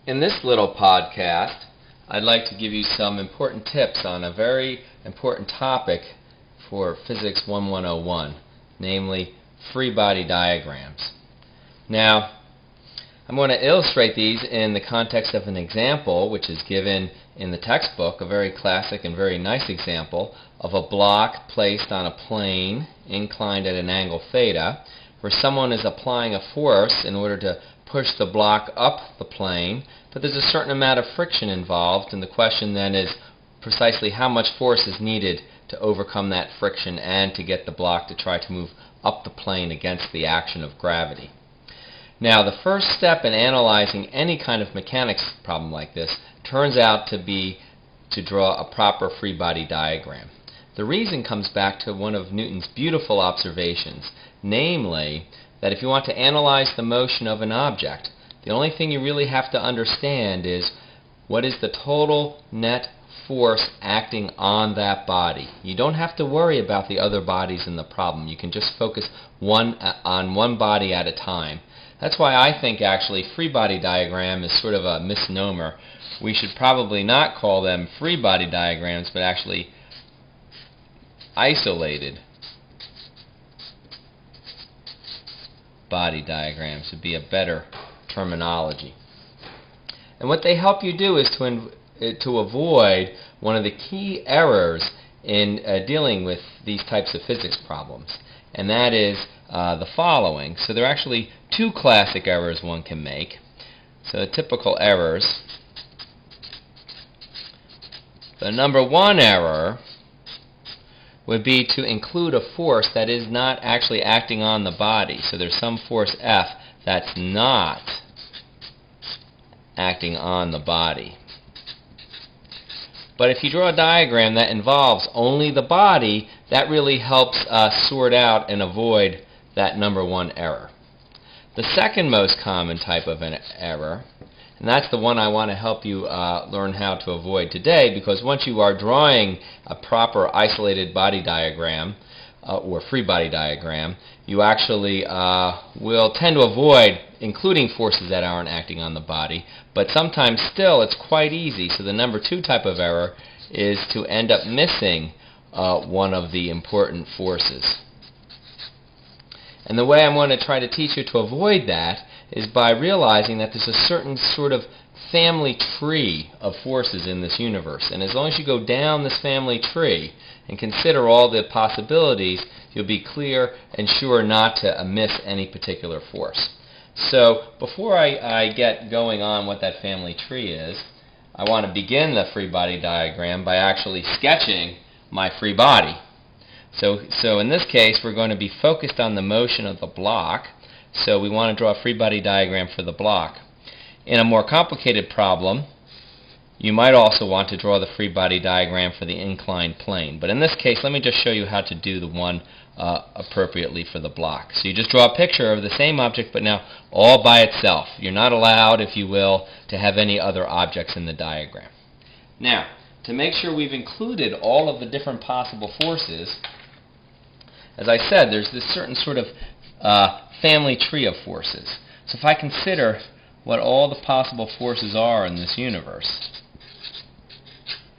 In this little podcast, I'd like to give you some important tips on a very important topic for Physics 1101, namely free body diagrams. Now, I'm going to illustrate these in the context of an example which is given in the textbook, a very classic and very nice example of a block placed on a plane inclined at an angle theta, where someone is applying a force in order to push the block up the plane, but there's a certain amount of friction involved, and the question then is precisely how much force is needed to overcome that friction and to get the block to try to move up the plane against the action of gravity. Now, the first step in analyzing any kind of mechanics problem like this turns out to be to draw a proper free body diagram. The reason comes back to one of Newton's beautiful observations, namely that if you want to analyze the motion of an object, the only thing you really have to understand is what is the total net force acting on that body. You don't have to worry about the other bodies in the problem. You can just focus on one body at a time. That's why I think actually free body diagram is sort of a misnomer. We should probably not call them free body diagrams, but actually isolated body diagrams would be a better terminology. And what they help you do is to avoid one of the key errors in dealing with these types of physics problems, and that is the following. So there are actually two classic errors one can make. So typical errors. The number one error would be to include a force that is not actually acting on the body. So there's some force F that's not acting on the body. But if you draw a diagram that involves only the body, that really helps us sort out and avoid that number one error. The second most common type of an error, and that's the one I want to help you learn how to avoid today, because once you are drawing a proper isolated body diagram or free body diagram, you actually will tend to avoid including forces that aren't acting on the body, but sometimes still it's quite easy. So the number two type of error is to end up missing one of the important forces. And the way I'm going to try to teach you to avoid that is by realizing that there's a certain sort of family tree of forces in this universe. And as long as you go down this family tree and consider all the possibilities, you'll be clear and sure not to miss any particular force. So before I get going on what that family tree is, I want to begin the free body diagram by actually sketching my free body. So in this case, we're going to be focused on the motion of the block. So we want to draw a free body diagram for the block. In a more complicated problem, you might also want to draw the free body diagram for the inclined plane. But in this case, let me just show you how to do the one appropriately for the block. So you just draw a picture of the same object, but now all by itself. You're not allowed, if you will, to have any other objects in the diagram. Now, to make sure we've included all of the different possible forces, as I said, there's this certain sort of family tree of forces. So if I consider what all the possible forces are in this universe,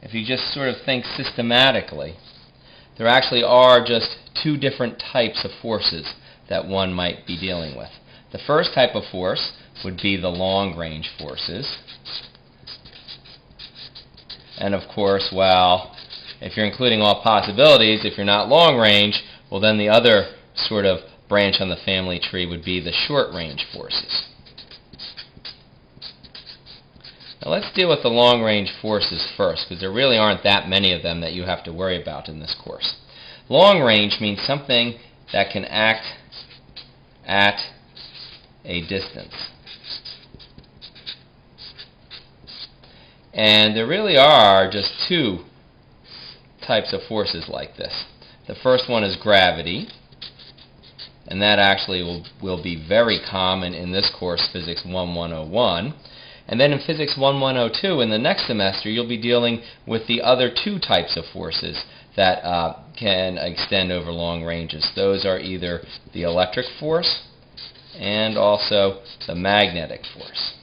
if you just sort of think systematically, there actually are just two different types of forces that one might be dealing with. The first type of force would be the long-range forces. And of course, well, if you're including all possibilities, if you're not long-range, well then the other sort of branch on the family tree would be the short-range forces. Now let's deal with the long-range forces first, because there really aren't that many of them that you have to worry about in this course. Long-range means something that can act at a distance. And there really are just two types of forces like this. The first one is gravity, and that actually will be very common in this course, Physics 1101. And then in Physics 1102, in the next semester, you'll be dealing with the other two types of forces that can extend over long ranges. Those are either the electric force and also the magnetic force.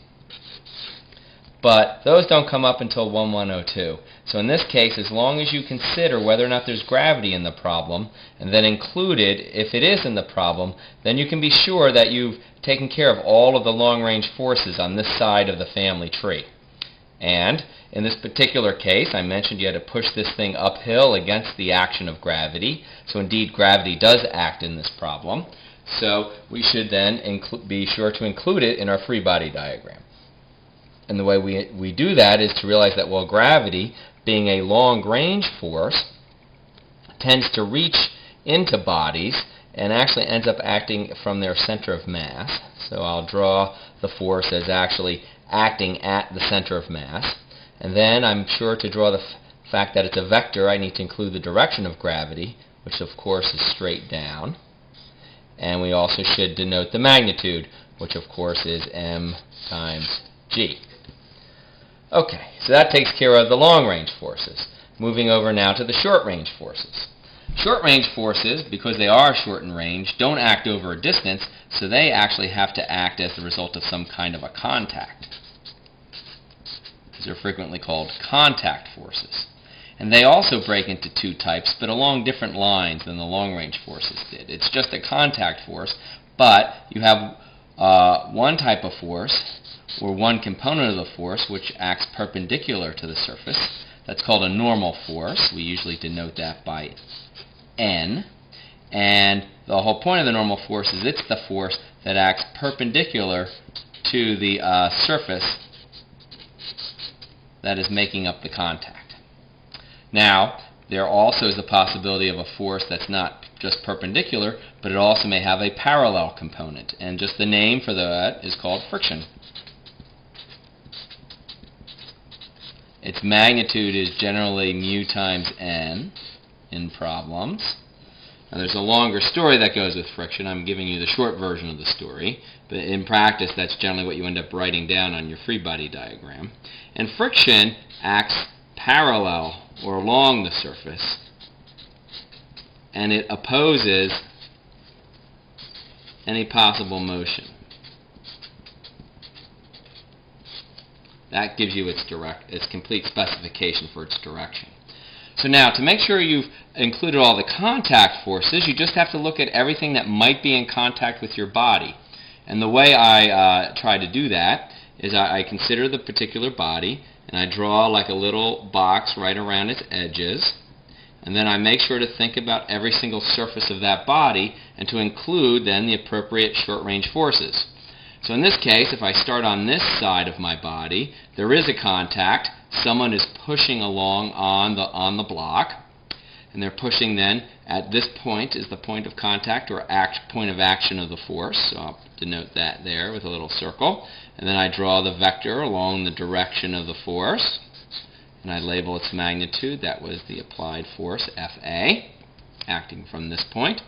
but those don't come up until 1102. So in this case, as long as you consider whether or not there's gravity in the problem, and then include it if it is in the problem, then you can be sure that you've taken care of all of the long-range forces on this side of the family tree. And in this particular case, I mentioned you had to push this thing uphill against the action of gravity. So indeed, gravity does act in this problem. So we should then be sure to include it in our free body diagram. And the way we do that is to realize that, well, gravity, being a long-range force, tends to reach into bodies and actually ends up acting from their center of mass. So I'll draw the force as actually acting at the center of mass. And then I'm sure to draw the fact that it's a vector, I need to include the direction of gravity, which of course is straight down. And we also should denote the magnitude, which of course is m times g. Okay, so that takes care of the long-range forces. Moving over now to the short-range forces. Short-range forces, because they are short in range, don't act over a distance, so they actually have to act as the result of some kind of a contact. These are frequently called contact forces. And they also break into two types, but along different lines than the long-range forces did. It's just a contact force, but you have one type of force, or one component of the force, which acts perpendicular to the surface. That's called a normal force. We usually denote that by N. And the whole point of the normal force is it's the force that acts perpendicular to the surface that is making up the contact. Now, there also is the possibility of a force that's not just perpendicular, but it also may have a parallel component. And just the name for that is called friction. Its magnitude is generally mu times n in problems. Now there's a longer story that goes with friction. I'm giving you the short version of the story, but in practice that's generally what you end up writing down on your free body diagram. And friction acts parallel or along the surface, and it opposes any possible motion. That gives you its complete specification for its direction. So now, to make sure you've included all the contact forces, you just have to look at everything that might be in contact with your body. And the way I try to do that is I consider the particular body, and I draw like a little box right around its edges, and then I make sure to think about every single surface of that body and to include then the appropriate short-range forces. So in this case, if I start on this side of my body, there is a contact. Someone is pushing along on the block, and they're pushing then at this point is the point of contact or point of action of the force. So I'll denote that there with a little circle. And then I draw the vector along the direction of the force, and I label its magnitude. That was the applied force, Fa, acting from this point.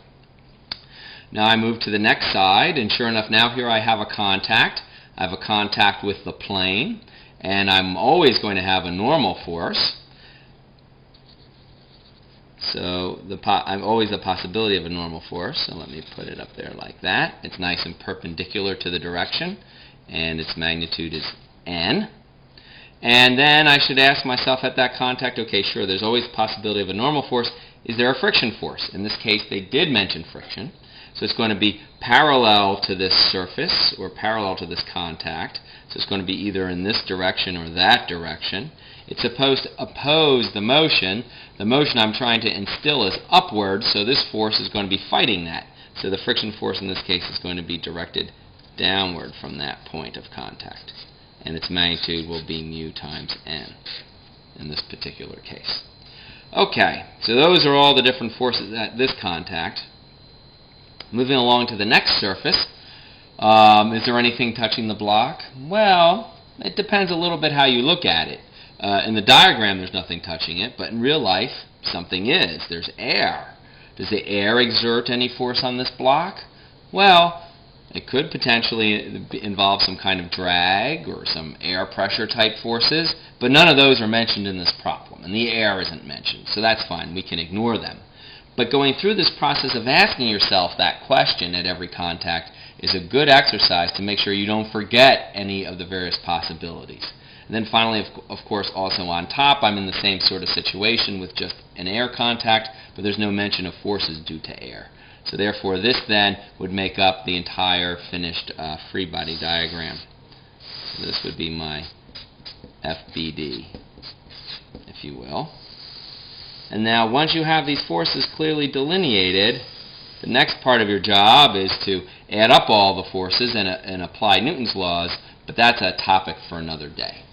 Now I move to the next side, and sure enough, now here I have a contact. I have a contact with the plane, and I'm always going to have a normal force. So I'm always the possibility of a normal force, so let me put it up there like that. It's nice and perpendicular to the direction, and its magnitude is n. And then I should ask myself at that contact, okay, sure, there's always the possibility of a normal force. Is there a friction force? In this case, they did mention friction. So it's going to be parallel to this surface or parallel to this contact. So it's going to be either in this direction or that direction. It's supposed to oppose the motion. The motion I'm trying to instill is upward, so this force is going to be fighting that. So the friction force in this case is going to be directed downward from that point of contact. And its magnitude will be mu times n in this particular case. Okay, so those are all the different forces at this contact. Moving along to the next surface, is there anything touching the block? Well, it depends a little bit how you look at it. In the diagram there's nothing touching it, but in real life something is. There's air. Does the air exert any force on this block? Well, it could potentially involve some kind of drag or some air pressure type forces, but none of those are mentioned in this problem, and the air isn't mentioned, so that's fine. We can ignore them. But going through this process of asking yourself that question at every contact is a good exercise to make sure you don't forget any of the various possibilities. And then finally, of course, also on top, I'm in the same sort of situation with just an air contact, but there's no mention of forces due to air. So therefore, this then would make up the entire finished free body diagram. So this would be my FBD, if you will. And now, once you have these forces clearly delineated, the next part of your job is to add up all the forces and apply Newton's laws, but that's a topic for another day.